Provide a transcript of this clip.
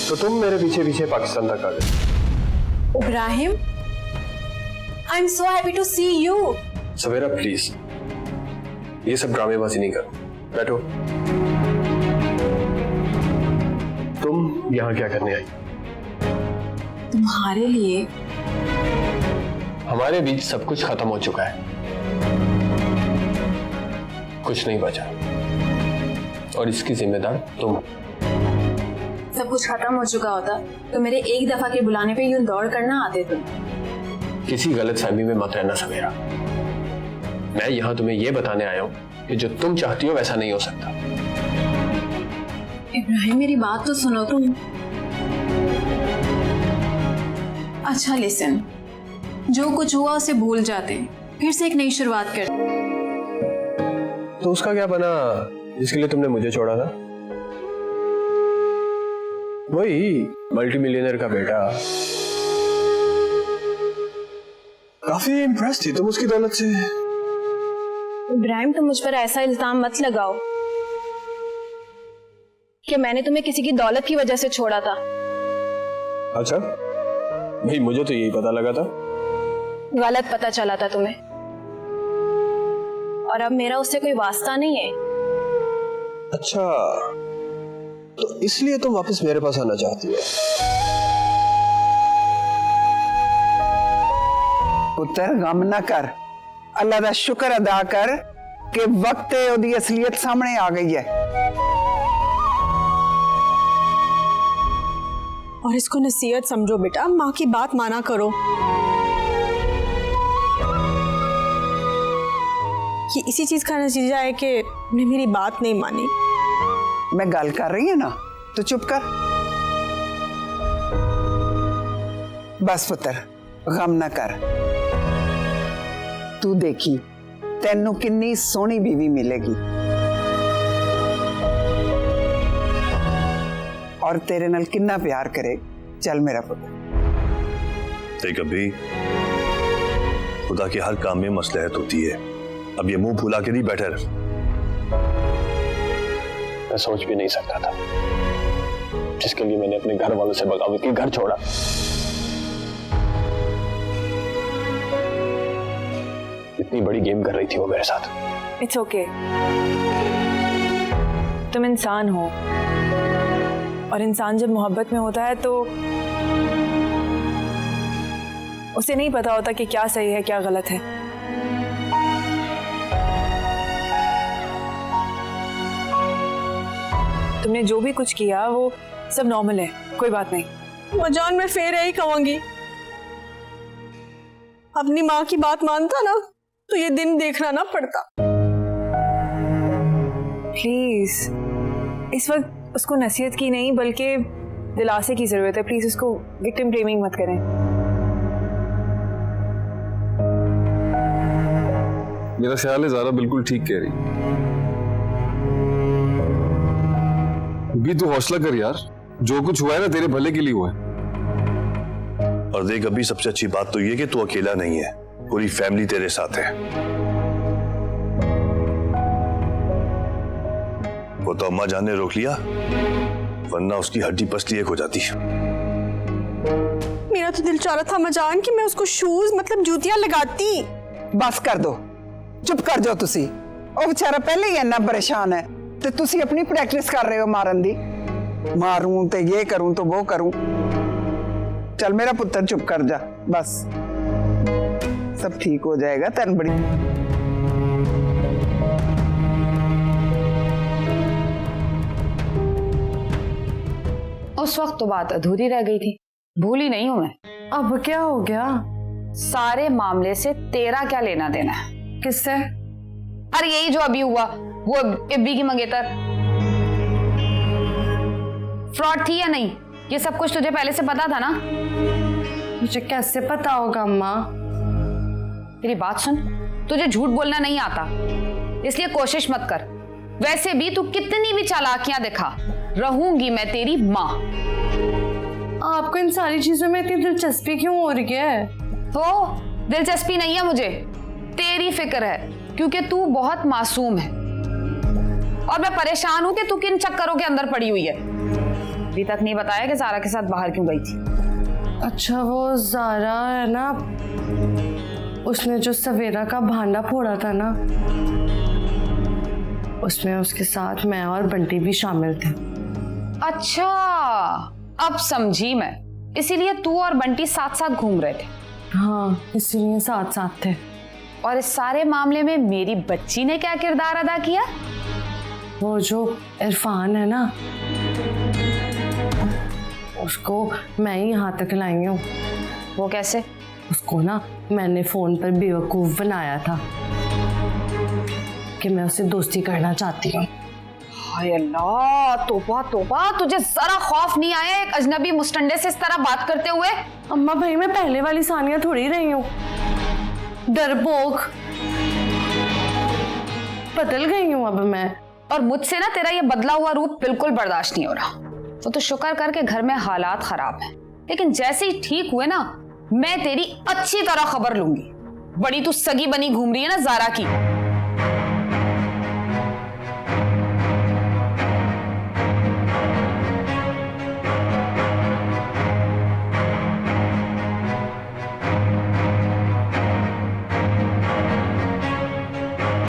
तो तुम मेरे पीछे पीछे पाकिस्तान तक आ गए। Ibrahim, I am so happy to see you. Savera please, ये सब ड्रामेबाजी नहीं करो, बैठो। तुम यहाँ क्या करने आई? तुम्हारे लिए। हमारे बीच सब कुछ खत्म हो चुका है, कुछ नहीं बचा, और इसकी जिम्मेदार तुम। सब कुछ खत्म हो चुका होता तो मेरे एक दफा के बुलाने पे यूं दौड़ करना आते तुम। किसी गलतफहमी में मत रहना सवेरा। मैं यहाँ तुम्हें ये बताने आया हूँ कि जो तुम चाहती हो वैसा नहीं हो सकता। इब्राहिम, मेरी बात तो सुनो तुम। अच्छा लिसन, जो कुछ हुआ उसे भूल जाते, फिर से एक नई शुरुआत करते। तो उसका क्या बना जिसके लिए तुमने मुझे छोड़ा था? वही मल्टीमिलियनर का बेटा। काफी इम्प्रेस थी तुम उसकी दौलत से। इब्राहिम, तुम मुझ पर ऐसा इल्जाम मत लगाओ कि मैंने तुम्हें किसी की दौलत की वजह से छोड़ा था। अच्छा भाई, मुझे तो यही पता लगा था। गलत पता चला था तुम्हें, और अब मेरा उससे कोई वास्ता नहीं है। अच्छा, तो इसलिए तुम वापस मेरे पास आना चाहती हो? पुत्र गम ना कर, अल्लाह का शुक्र अदा कर कि वक्त ओदी असलियत सामने आ गई है। और इसको नसीहत समझो बेटा, माँ की बात माना करो। ये इसी चीज का नतीजा है कि उन्हें मेरी बात नहीं मानी। मैं गल कर रही है ना, तो चुप कर। बस पुत्र गम ना कर। तू देखी तेनू कितनी सोहनी बीवी मिलेगी और तेरे नाल कितना प्यार करे। चल मेरा पुत्र। देख अभी, खुदा के हर काम में मसलहत होती है। अब ये मुंह फुला के नहीं बैठे रह। मैं सोच भी नहीं सकता था जिसके लिए मैंने अपने घर वालों से बगावत की, घर छोड़ा। इतनी बड़ी गेम कर रही थी वो मेरे साथ। इट्स ओके, तुम इंसान हो, और इंसान जब मोहब्बत में होता है तो उसे नहीं पता होता कि क्या सही है क्या गलत है। तुमने जो भी कुछ किया वो सब नॉर्मल है, कोई बात नहीं। जान, मैं फिर यही कहूंगी, अपनी माँ की बात मानता ना तो ये दिन देखना ना पड़ता। प्लीज, इस वक्त उसको नसीहत की नहीं बल्कि दिलासे की जरूरत है। प्लीज उसको विक्टिम ब्लेमिंग मत करें। मेरा ख्याल है ज़ारा बिल्कुल ठीक कह रही। भी तू हौसला कर यार, जो कुछ हुआ है ना तेरे भले के लिए हुआ है। और देख अभी, सबसे अच्छी बात तो ये कि तू अकेला नहीं है, पूरी फैमिली तेरे साथ है। वो तो अम्मा जान ने रोक लिया, वरना उसकी हड्डी पसली एक हो जाती। मेरा तो दिल चाह रहा था मजान कि मैं उसको शूज मतलब जूतियां लगाती। बस कर दो, चुप कर जाओ तुसी। ओ बेचारा पहले ही इतना परेशान है ते तुसी अपनी प्रैक्टिस कर रहे हो मारन दी। मारूं ते ये करूं तो वो करूं। चल मेरा पुत्र चुप कर जा, बस सब ठीक हो जाएगा। तन बड़ी उस वक्त तो बात अधूरी रह गई थी, भूली नहीं हूं मैं। अब क्या हो गया? सारे मामले से तेरा क्या लेना देना है? किससे? अरे यही जो अभी हुआ, वो इब्बी की मंगेतर। फ्रॉड थी या नहीं, ये सब कुछ तुझे पहले से पता था ना? मुझे कैसे पता होगा अम्मा? तेरी बात सुन, तुझे झूठ बोलना नहीं आता, इसलिए कोशिश मत कर। वैसे भी तू कितनी भी चालाकियां दिखा, रहूंगी मैं तेरी माँ। आपको इन सारी चीजों में इतनी दिलचस्पी क्यों हो रही है? तो दिलचस्पी नहीं है मुझे, तेरी फिक्र है, क्योंकि तू बहुत मासूम है और मैं परेशान हूं कि तू किन चक्करों के अंदर पड़ी हुई है। अभी तक नहीं बताया कि जारा के साथ बाहर क्यों गई थी। अच्छा वो जारा है ना, उसने जो सवेरा का भांडा फोड़ा था ना, उसमें उसके साथ मैं और बंटी भी शामिल थे। अच्छा अब समझी मैं, इसीलिए तू और बंटी साथ साथ घूम रहे थे। हाँ इसीलिए साथ साथ थे। और इस सारे मामले में मेरी बच्ची ने क्या किरदार अदा किया? वो जो इरफान है ना, उसको मैं ही यहाँ तक लाई हूँ। वो कैसे? उसको ना मैंने फोन पर बेवकूफ बनाया था कि मैं उससे दोस्ती करना चाहती हूँ। हाय अल्लाह, तौबा तौबा, तुझे जरा खौफ नहीं आया एक अजनबी मुस्टंडे से इस तरह बात करते हुए? अम्मा भाई मैं पहले वाली सानिया थोड़ी रही हूँ, डरपोक बदल गई हूँ अब मैं। और मुझसे ना तेरा ये बदला हुआ रूप बिल्कुल बर्दाश्त नहीं हो रहा। तो शुक्र कर के घर में हालात खराब हैं, लेकिन जैसे ही ठीक हुए ना मैं तेरी अच्छी तरह खबर लूंगी। बड़ी तू सगी बनी घूम रही है ना जारा की।